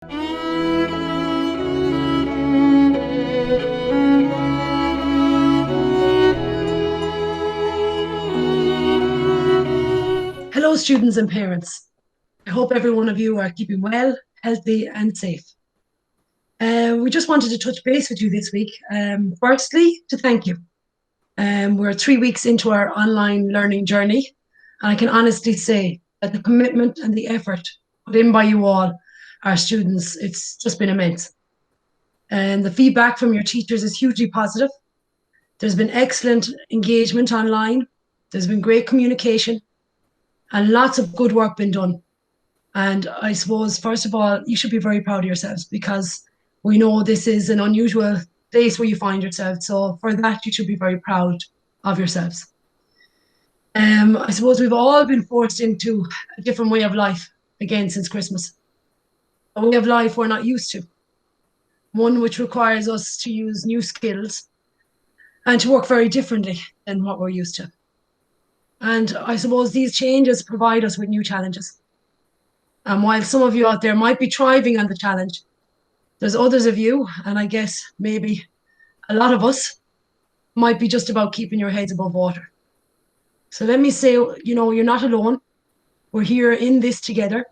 Hello, students and parents. I hope every one of you are keeping well, healthy, and safe. We just wanted to touch base with you this week. Firstly, to thank you. We're 3 weeks into our online learning journey, and I can honestly say that the commitment and the effort put in by you all, our students, it's just been immense. And the feedback from your teachers is hugely positive. There's been excellent engagement online. There's been great communication and lots of good work been done. And I suppose, first of all, you should be very proud of yourselves because we know this is an unusual place where you find yourselves. So for that, you should be very proud of yourselves. I suppose we've all been forced into a different way of life again since Christmas. A way of life we're not used to. One which requires us to use new skills and to work very differently than what we're used to. And I suppose these changes provide us with new challenges. And while some of you out there might be thriving on the challenge, there's others of you, and I guess maybe a lot of us, might be just about keeping your heads above water. So let me say, you're not alone. We're here in this together.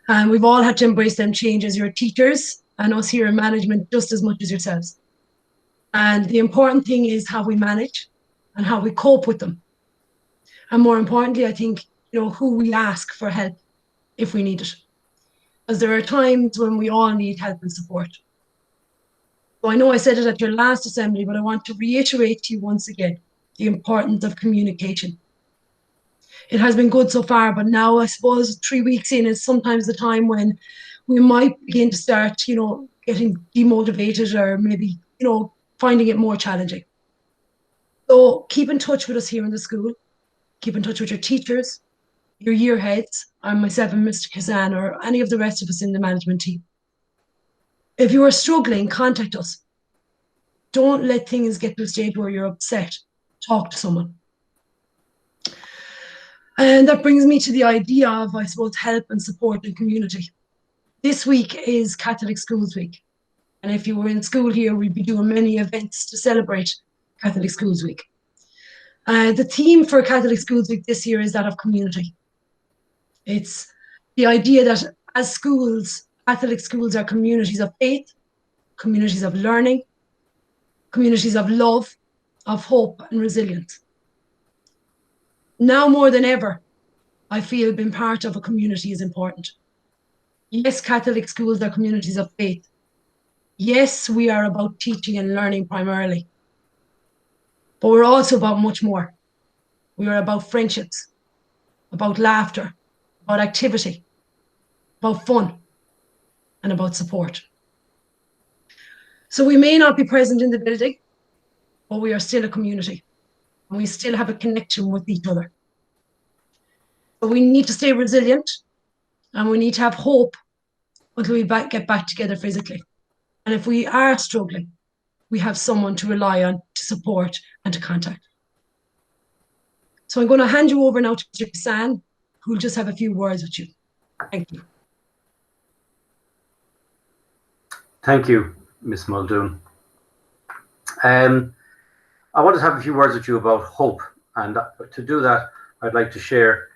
And we've all had to embrace them changes, your teachers and us here in management, just as much as yourselves. And the important thing is how we manage and how we cope with them. And more importantly, I think, who we ask for help if we need it. Because there are times when we all need help and support. So I know I said it at your last assembly, but I want to reiterate to you once again the importance of communication. It has been good so far, but now I suppose 3 weeks in is sometimes the time when we might begin to start, getting demotivated or maybe, finding it more challenging. So keep in touch with us here in the school. Keep in touch with your teachers, your year heads, and myself and Mr. Kazan, or any of the rest of us in the management team. If you are struggling, contact us. Don't let things get to a stage where you're upset. Talk to someone. And that brings me to the idea of, I suppose, help and support and community. This week is Catholic Schools Week. And if you were in school here, we'd be doing many events to celebrate Catholic Schools Week. The theme for Catholic Schools Week this year is that of community. It's the idea that as schools, Catholic schools are communities of faith, communities of learning, communities of love, of hope and resilience. Now more than ever, I feel being part of a community is important. Yes, Catholic schools are communities of faith. Yes, we are about teaching and learning primarily. But we're also about much more. We are about friendships, about laughter, about activity, about fun, and about support. So we may not be present in the building, but we are still a community, and we still have a connection with each other. So we need to stay resilient, and we need to have hope until we get back together physically. And if we are struggling, we have someone to rely on, to support, and to contact. So I'm going to hand you over now to Mr. San, who'll just have a few words with you. Thank you. Thank you, Miss Muldoon. I wanted to have a few words with you about hope, and to do that, I'd like to share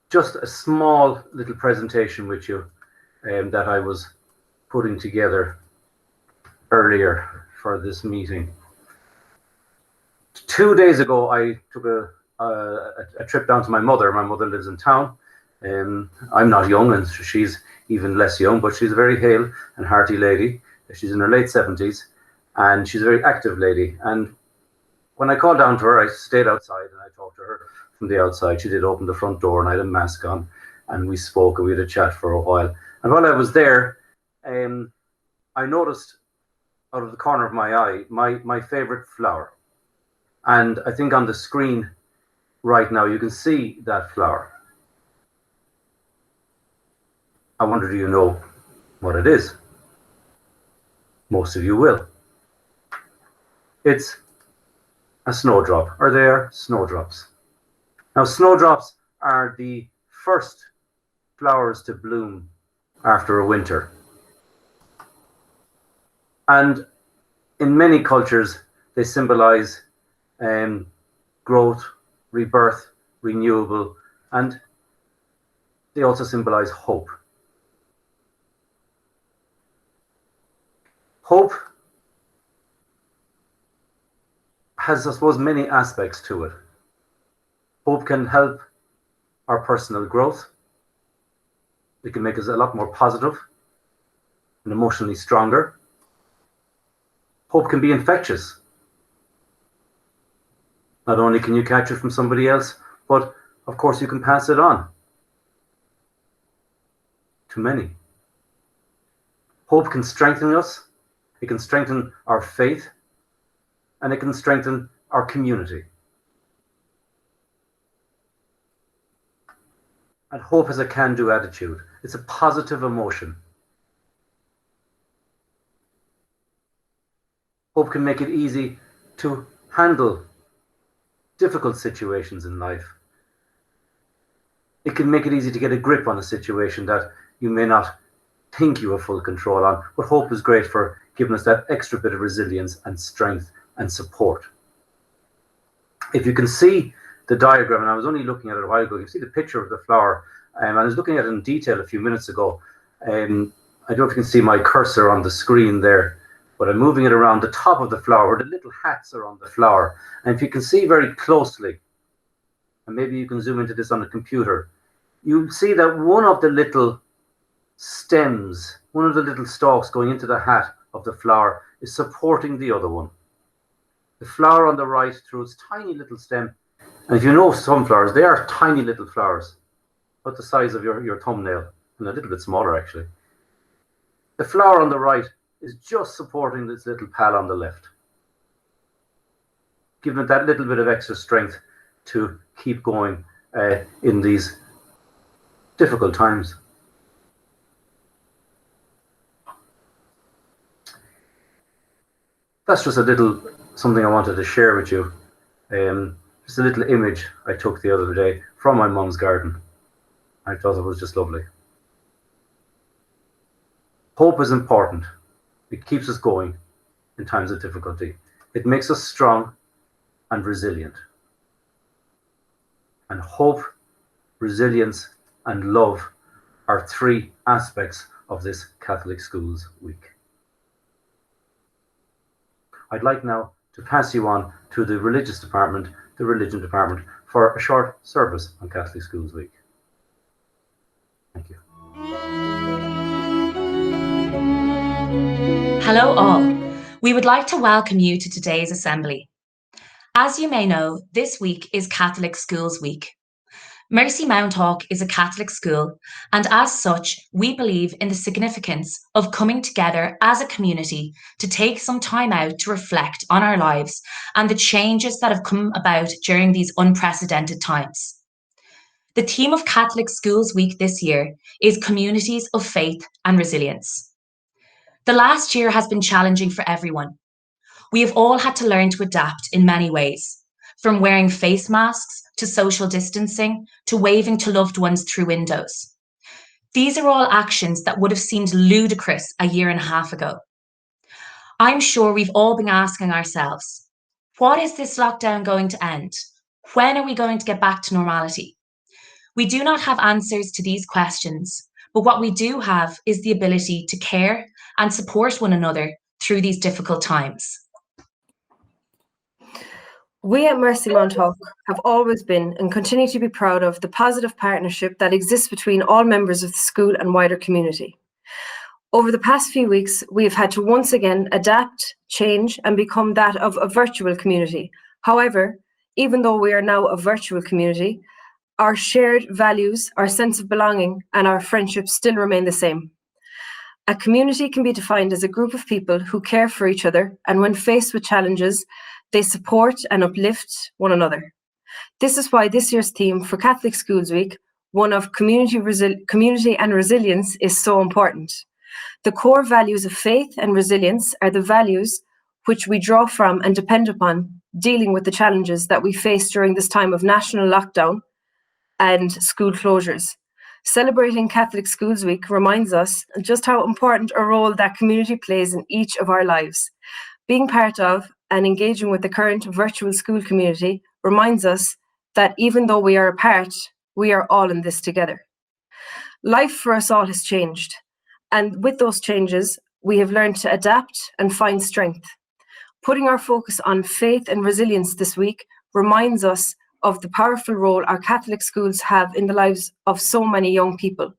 just a small little presentation with you that I was putting together earlier for this meeting. 2 days ago, I took a trip down to my mother. My mother lives in town. I'm not young, and she's even less young, but she's a very hale and hearty lady. She's in her late 70s, and she's a very active lady. And when I called down to her, I stayed outside and I talked to her from the outside. She did open the front door, and I had a mask on, and we spoke and we had a chat for a while. And while I was there, I noticed out of the corner of my eye my favorite flower. And I think on the screen right now you can see that flower. I wonder, do you know what it is? Most of you will. It's a snowdrop, or they are snowdrops. Now, snowdrops are the first flowers to bloom after a winter. And in many cultures, they symbolize growth, rebirth, renewable, and they also symbolize hope. Hope has, I suppose, many aspects to it. Hope can help our personal growth. It can make us a lot more positive and emotionally stronger. Hope can be infectious. Not only can you catch it from somebody else, but of course you can pass it on to many. Hope can strengthen us. It can strengthen our faith, and it can strengthen our community. And hope is a can-do attitude. It's a positive emotion. Hope can make it easy to handle difficult situations in life. It can make it easy to get a grip on a situation that you may not think you have full control on, but hope is great for giving us that extra bit of resilience and strength and support. If you can see the diagram, and I was only looking at it a while ago, you can see the picture of the flower, and I was looking at it in detail a few minutes ago. I don't know if you can see my cursor on the screen there, but I'm moving it around the top of the flower, where the little hats are on the flower. And if you can see very closely, and maybe you can zoom into this on a computer, you see that one of the little stems, one of the little stalks going into the hat of the flower is supporting the other one. The flower on the right, through its tiny little stem, and if you know sunflowers, they are tiny little flowers, about the size of your thumbnail, and a little bit smaller actually. The flower on the right is just supporting this little pal on the left, giving it that little bit of extra strength to keep going in these difficult times. That's just a little something I wanted to share with you. Just a little image I took the other day from my mum's garden. I thought it was just lovely. Hope is important. It keeps us going in times of difficulty. It makes us strong and resilient. And hope, resilience, and love are three aspects of this Catholic Schools Week. I'd like now to pass you on to the religious department, the religion department, for a short service on Catholic Schools Week. Thank you. Hello all. We would like to welcome you to today's assembly. As you may know, this week is Catholic Schools Week. Mercy Mount Hawk is a Catholic school, and as such, we believe in the significance of coming together as a community to take some time out to reflect on our lives and the changes that have come about during these unprecedented times. The theme of Catholic Schools Week this year is Communities of Faith and Resilience. The last year has been challenging for everyone. We have all had to learn to adapt in many ways, from wearing face masks to social distancing to waving to loved ones through windows. These are all actions that would have seemed ludicrous a year and a half ago. I'm sure we've all been asking ourselves, what is this lockdown going to end? When are we going to get back to normality? We do not have answers to these questions, but what we do have is the ability to care and support one another through these difficult times. We at Mercy Mount Hawk have always been and continue to be proud of the positive partnership that exists between all members of the school and wider community. Over the past few weeks, we have had to once again adapt, change, and become that of a virtual community. However, even though we are now a virtual community, our shared values, our sense of belonging, and our friendships still remain the same. A community can be defined as a group of people who care for each other, and when faced with challenges, they support and uplift one another. This is why this year's theme for Catholic Schools Week, one of community and resilience, is so important. The core values of faith and resilience are the values which we draw from and depend upon dealing with the challenges that we face during this time of national lockdown and school closures. Celebrating Catholic Schools Week reminds us just how important a role that community plays in each of our lives. Being part of and engaging with the current virtual school community reminds us that even though we are apart, we are all in this together. Life for us all has changed, and with those changes, we have learned to adapt and find strength. Putting our focus on faith and resilience this week reminds us of the powerful role our Catholic schools have in the lives of so many young people.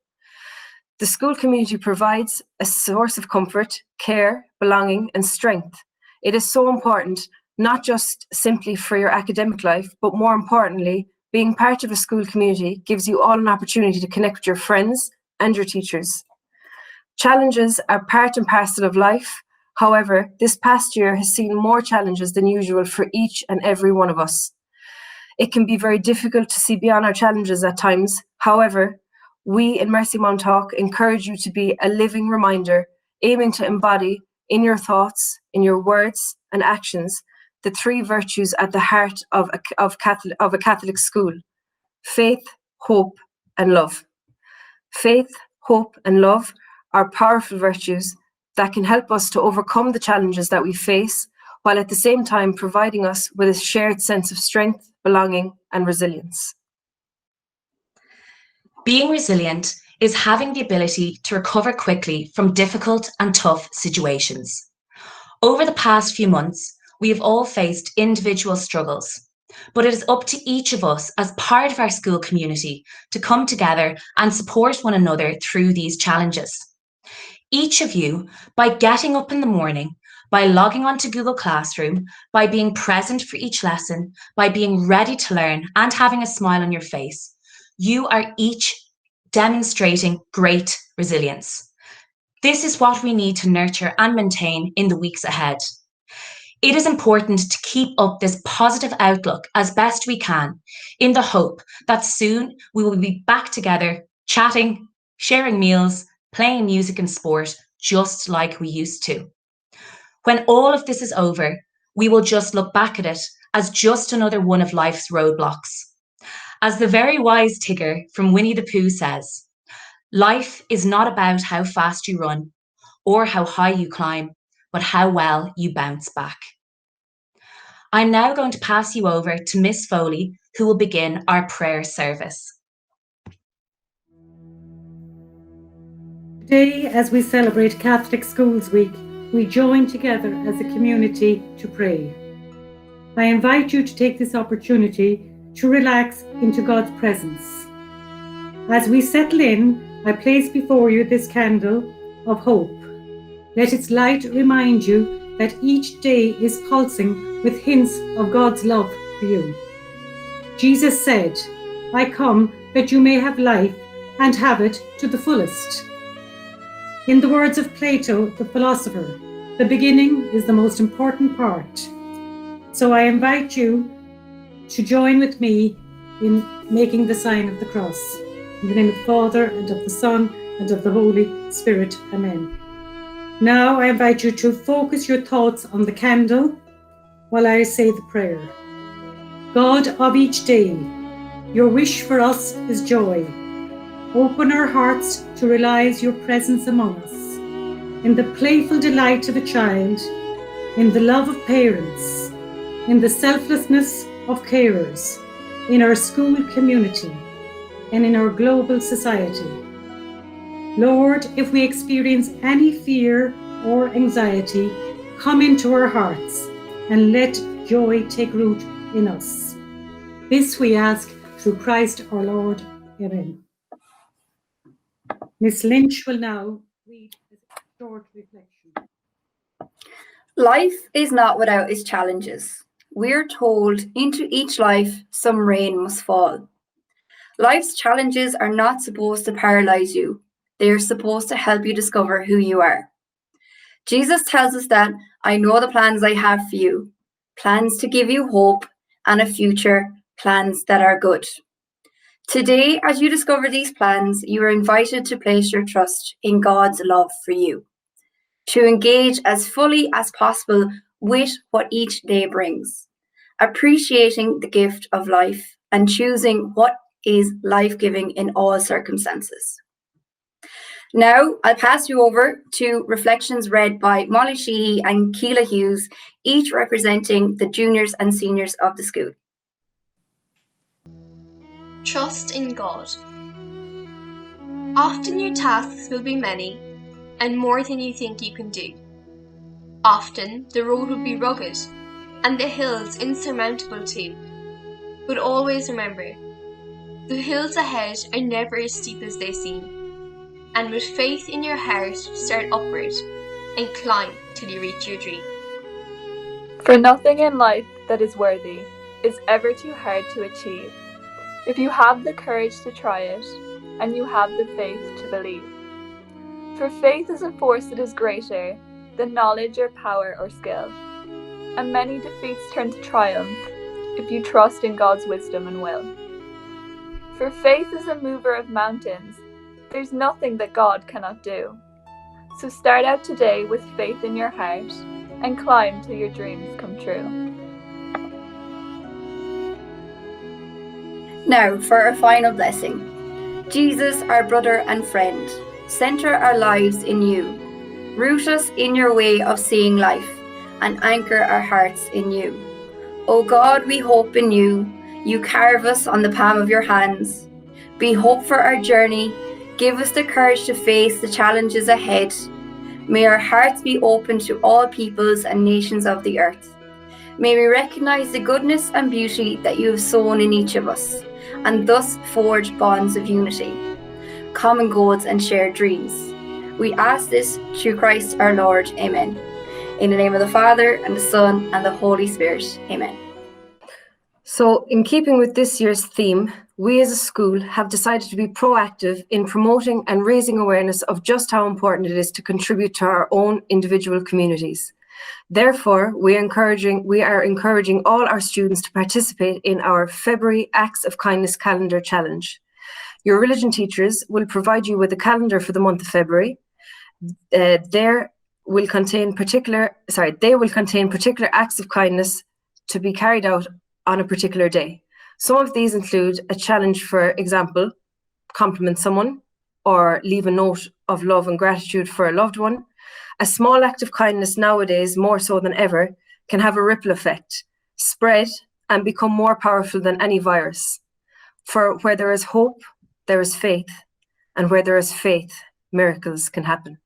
The school community provides a source of comfort, care, belonging, and strength. It is so important, not just simply for your academic life, but more importantly, being part of a school community gives you all an opportunity to connect with your friends and your teachers. Challenges are part and parcel of life. However, this past year has seen more challenges than usual for each and every one of us. It can be very difficult to see beyond our challenges at times. However, we in Mercy Montauk encourage you to be a living reminder, aiming to embody in your thoughts, in your words and actions, the three virtues at the heart of a Catholic school: faith, hope, and love. Faith, hope, and love are powerful virtues that can help us to overcome the challenges that we face, while at the same time providing us with a shared sense of strength, belonging, and resilience. Being resilient is having the ability to recover quickly from difficult and tough situations. Over the past few months, we have all faced individual struggles, but it is up to each of us as part of our school community to come together and support one another through these challenges. Each of you, by getting up in the morning, by logging onto Google Classroom, by being present for each lesson, by being ready to learn and having a smile on your face, you are each demonstrating great resilience. This is what we need to nurture and maintain in the weeks ahead. It is important to keep up this positive outlook as best we can, in the hope that soon we will be back together, chatting, sharing meals, playing music and sport, just like we used to. When all of this is over, we will just look back at it as just another one of life's roadblocks. As the very wise Tigger from Winnie the Pooh says, life is not about how fast you run or how high you climb, but how well you bounce back. I'm now going to pass you over to Miss Foley, who will begin our prayer service. Today, as we celebrate Catholic Schools Week, we join together as a community to pray. I invite you to take this opportunity to relax into God's presence. As we settle in, I place before you this candle of hope. Let its light remind you that each day is pulsing with hints of God's love for you. Jesus said, "I come that you may have life and have it to the fullest." In the words of Plato, the philosopher, the beginning is the most important part. So I invite you to join with me in making the sign of the cross. In the name of the Father, and of the Son, and of the Holy Spirit. Amen. Now I invite you to focus your thoughts on the candle while I say the prayer. God of each day, your wish for us is joy. Open our hearts to realize your presence among us, in the playful delight of a child, in the love of parents, in the selflessness of carers, in our school community, and in our global society. Lord, if we experience any fear or anxiety, come into our hearts and let joy take root in us. This we ask through Christ our Lord. Amen. Miss Lynch will now read a short reflection. Life is not without its challenges. We're told into each life some rain must fall. Life's challenges are not supposed to paralyze you. They are supposed to help you discover who you are. Jesus tells us that I know the plans I have for you, plans to give you hope and a future, plans that are good. Today, as you discover these plans, you are invited to place your trust in God's love for you, to engage as fully as possible with what each day brings, appreciating the gift of life and choosing what is life-giving in all circumstances. Now, I'll pass you over to reflections read by Molly Sheehy and Keela Hughes, each representing the juniors and seniors of the school. Trust in God. Often your tasks will be many and more than you think you can do. Often the road will be rugged and the hills insurmountable too. But always remember, the hills ahead are never as steep as they seem. And with faith in your heart, start upward and climb till you reach your dream. For nothing in life that is worthy is ever too hard to achieve, if you have the courage to try it, and you have the faith to believe. For faith is a force that is greater than knowledge or power or skill, and many defeats turn to triumph if you trust in God's wisdom and will. For faith is a mover of mountains. There's nothing that God cannot do. So start out today with faith in your heart and climb till your dreams come true. Now for our final blessing. Jesus, our brother and friend, center our lives in you. Root us in your way of seeing life and anchor our hearts in you. O God, we hope in you. You carve us on the palm of your hands. Be hope for our journey. Give us the courage to face the challenges ahead. May our hearts be open to all peoples and nations of the earth. May we recognize the goodness and beauty that you have sown in each of us, and thus forge bonds of unity, common goals and shared dreams. We ask this through Christ our Lord. Amen. In the name of the Father, and the Son, and the Holy Spirit. Amen. So, in keeping with this year's theme, we as a school have decided to be proactive in promoting and raising awareness of just how important it is to contribute to our own individual communities. Therefore, we are encouraging all our students to participate in our February Acts of Kindness Calendar Challenge. Your religion teachers will provide you with a calendar for the month of February. They will contain particular acts of kindness to be carried out on a particular day. Some of these include a challenge, for example, compliment someone or leave a note of love and gratitude for a loved one. A small act of kindness nowadays, more so than ever, can have a ripple effect, spread, and become more powerful than any virus. For where there is hope, there is faith, and where there is faith, miracles can happen.